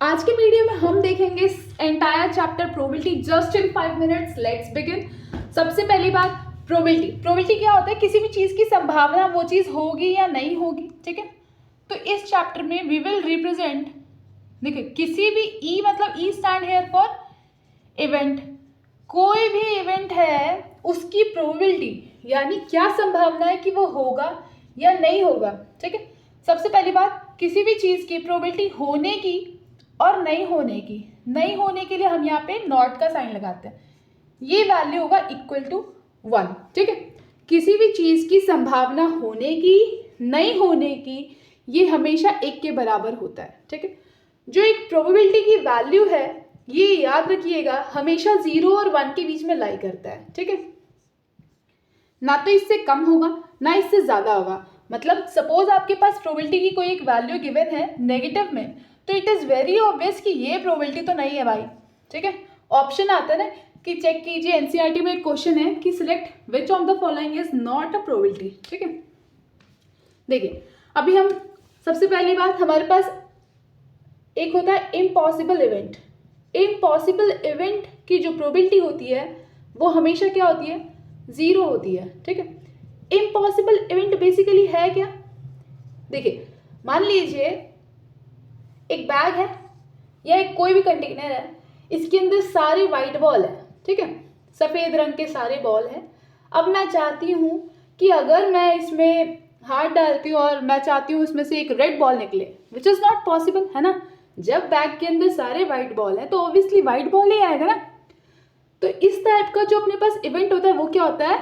आज के वीडियो में हम देखेंगे entire chapter probability just in 5 minutes. Let's begin. सबसे पहली बात, प्रोबेबिलिटी क्या होता है? किसी भी चीज़ की संभावना, वो चीज़ होगी या नहीं होगी। ठीक है, तो इस चैप्टर में वी विल रिप्रेजेंट, देखिए किसी भी ई मतलब E stand here for event, कोई भी इवेंट है उसकी प्रोबेबिलिटी यानी क्या संभावना है कि वो होगा या नहीं होगा। ठीक है, सबसे पहली बात, किसी भी चीज़ की प्रोबेबिलिटी होने की और नहीं होने के लिए हम यहाँ पे नॉट का साइन लगाते हैं। ये वैल्यू होगा इक्वल टू 1। ठीक है, किसी भी चीज़ की संभावना होने की, नहीं होने की, ये हमेशा 1 के बराबर होता है। ठीक है, जो एक प्रोबेबिलिटी की वैल्यू है, ये याद रखिएगा, हमेशा 0 और 1 के बीच में लाई करता है। ठीक है, ना तो इससे कम होगा ना इससे ज़्यादा होगा। मतलब सपोज आपके पास प्रोबेबिलिटी की कोई एक वैल्यू गिवन है नेगेटिव में, तो इट इज़ वेरी ऑब्वियस कि ये प्रोबेबिलिटी तो नहीं है भाई। ठीक है, ऑप्शन आता है ना कि चेक कीजिए, एनसीईआरटी में एक क्वेश्चन है कि select which of the following is not a probability. ठीक है, देखिए अभी हम सबसे पहली बात, हमारे पास एक होता है इम्पॉसिबल इवेंट। इम्पॉसिबल इवेंट की जो प्रोबेबिलिटी होती है वो हमेशा क्या होती है? 0 होती है। ठीक है, इम्पॉसिबल इवेंट बेसिकली है क्या? देखिए मान लीजिए एक बैग है या एक कोई भी कंटेनर है, इसके अंदर सारे वाइट बॉल है। ठीक है, सफ़ेद रंग के सारे बॉल हैं। अब मैं चाहती हूँ कि अगर मैं इसमें हाथ डालती हूँ और मैं चाहती हूँ इसमें से एक रेड बॉल निकले, विच इज़ नॉट पॉसिबल, है ना। जब बैग के अंदर सारे वाइट बॉल हैं तो ऑब्वियसली वाइट बॉल ही आएगा ना। तो इस टाइप का जो अपने पास इवेंट होता है वो क्या होता है?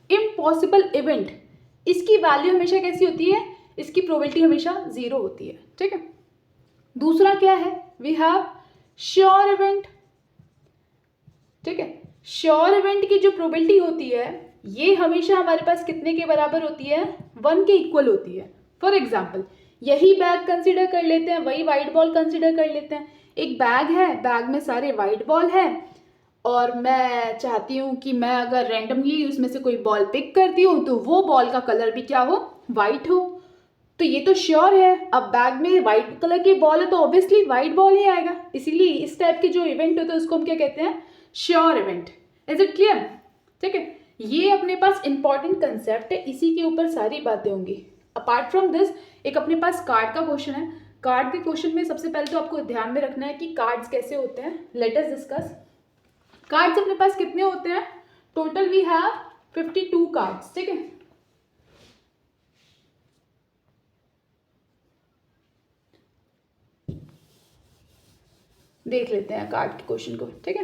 Impossible event. इसकी वैल्यू हमेशा कैसी होती है? इसकी प्रोबेबिलिटी हमेशा 0 होती है। ठीक है, दूसरा क्या है? We have sure event. ठीक है, श्योर इवेंट की जो प्रोबेबिलिटी होती है ये हमेशा हमारे पास कितने के बराबर होती है? 1 के इक्वल होती है। फॉर एग्जाम्पल यही बैग कंसिडर कर लेते हैं, वही वाइट बॉल कंसिडर कर लेते हैं। एक बैग है, बैग में सारे वाइट बॉल है और मैं चाहती हूँ कि मैं अगर रैंडमली उसमें से कोई बॉल पिक करती हूँ तो वो बॉल का कलर भी क्या हो? वाइट हो। तो ये तो श्योर है। अब बैग में वाइट कलर की बॉल है तो ऑब्वियसली वाइट बॉल ही आएगा। इसीलिए इस टाइप के जो इवेंट होते हैं उसको हम क्या कहते हैं? Sure event. Is it clear? ठीक है, ये अपने पास इंपॉर्टेंट कंसेप्ट है, इसी के ऊपर सारी बातें होंगी। अपार्ट फ्रॉम दिस एक अपने पास कार्ड का क्वेश्चन है। कार्ड के क्वेश्चन में सबसे पहले तो आपको ध्यान में रखना है कि कार्ड्स कैसे होते हैं। Let us discuss. कार्ड्स अपने पास कितने होते हैं? Total we have 52 cards. ठीक है, देख लेते हैं कार्ड के क्वेश्चन को। ठीक है,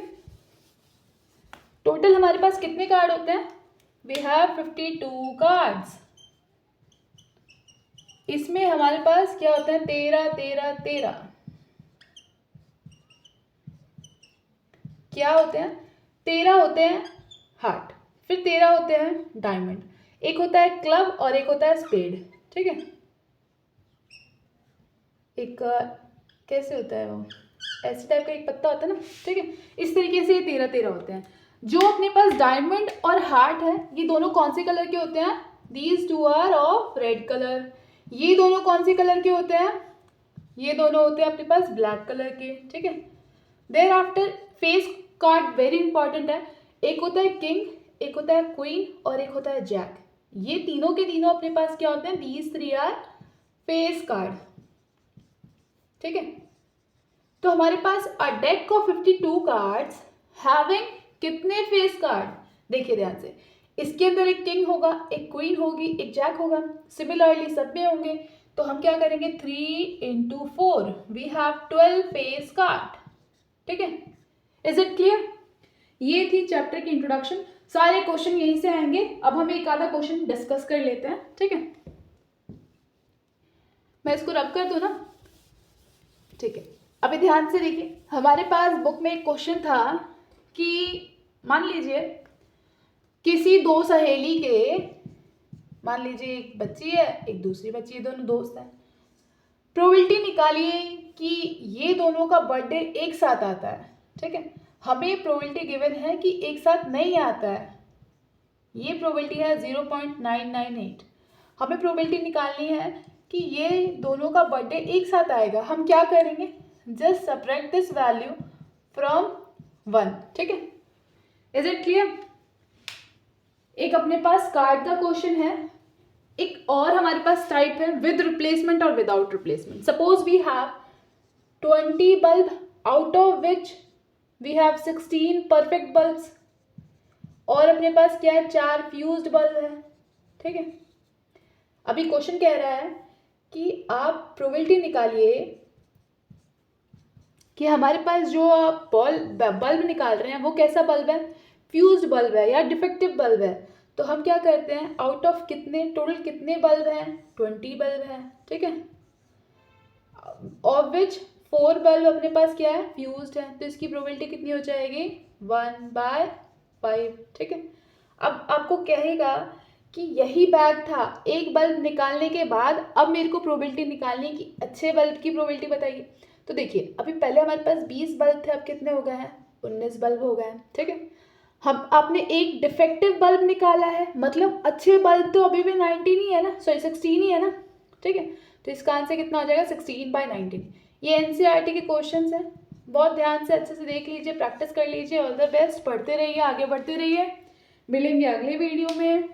टोटल हमारे पास कितने कार्ड होते हैं? We have 52 cards. इसमें हमारे पास क्या होता है? 13 13 13 क्या होते हैं? 13 होते हैं हार्ट, फिर 13 होते हैं डायमंड, एक होता है क्लब और एक होता है स्पेड। ठीक है, एक कैसे होता है वो, ऐसे टाइप का एक पत्ता होता है ना। ठीक है, इस तरीके से ये 13 13 होते हैं। जो अपने पास डायमंड और हार्ट है ये दोनों कौन से कलर के होते हैं? These two are of red colour. ये दोनों कौन से कलर के होते हैं? ये दोनों होते हैं अपने पास ब्लैक कलर के। ठीक है, there after face card very important है। एक होता है किंग, एक होता है क्वीन और एक होता है जैक। ये तीनों के तीनों अपने पास क्या होते हैं? These 3 are face card. ठीक है, तो हमारे पास a deck of 52 cards having कितने फेस कार्ड? देखिए ध्यान से, इसके अंदर एक किंग होगा, एक क्वीन होगी, एक जैक होगा। सिमिलरली सब में होंगे। तो हम क्या करेंगे? 3 × 4 वी हैव 12 फेस कार्ड। ठीक है, इज इट क्लियर? ये थी चैप्टर की इंट्रोडक्शन। सारे क्वेश्चन यहीं से आएंगे। अब हम एक आधा क्वेश्चन डिस्कस कर लेते हैं। ठीक है, मैं इसको रब कर दूं ना? ठीक है, अभी ध्यान से देखिए, हमारे पास बुक में एक क्वेश्चन था कि मान लीजिए किसी दो सहेली के, मान लीजिए एक बच्ची है एक दूसरी बच्ची है, दोनों दोस्त हैं। प्रोबेबिलिटी निकालिए कि ये दोनों का बर्थडे एक साथ आता है। ठीक है, हमें प्रोबेबिलिटी गिवन है कि एक साथ नहीं आता है। ये प्रोबेबिलिटी है 0.998। हमें प्रोबेबिलिटी निकालनी है कि ये दोनों का बर्थडे एक साथ आएगा। हम क्या करेंगे? Just subtract this value from 1. ठीक है, इज इट क्लियर? एक अपने पास कार्ड का क्वेश्चन है, एक और हमारे पास टाइप है विद रिप्लेसमेंट और without replacement. Suppose we have 20 bulb out of which we have 16 perfect bulbs, और अपने पास क्या है, 4 फ्यूज्ड बल्ब है. ठीक है, अभी क्वेश्चन कह रहा है कि आप प्रोबेबिलिटी निकालिए कि हमारे पास जो आप बल्ब निकाल रहे हैं वो कैसा बल्ब है, फ्यूज्ड बल्ब है या डिफेक्टिव बल्ब है. तो हम क्या करते हैं, आउट ऑफ कितने, टोटल कितने बल्ब हैं, 20 बल्ब हैं. ठीक है, ऑफ विच 4 बल्ब अपने पास क्या है, फ्यूज्ड है. तो इसकी प्रोबेबिलिटी कितनी हो जाएगी, 1/5. ठीक है, अब आपको कहेगा कि यही बैग था, एक बल्ब निकालने के बाद अब मेरे को प्रोबेबिलिटी निकालनी कि अच्छे बल्ब की प्रोबेबिलिटी बताइए. तो देखिए, अभी पहले हमारे पास 20 बल्ब थे, अब कितने हो गए हैं, 19 बल्ब हो गए हैं. ठीक है, हम आपने एक डिफेक्टिव बल्ब निकाला है, मतलब अच्छे बल्ब तो अभी भी 19 ही है ना, सॉरी 16 ही है ना. ठीक है, तो इसका आंसर कितना हो जाएगा, 16/19. ये एनसीईआरटी के क्वेश्चंस हैं, बहुत ध्यान से अच्छे से देख लीजिए, प्रैक्टिस कर लीजिए. ऑल द बेस्ट, पढ़ते रहिए, आगे बढ़ते रहिए. मिलेंगे अगले वीडियो में.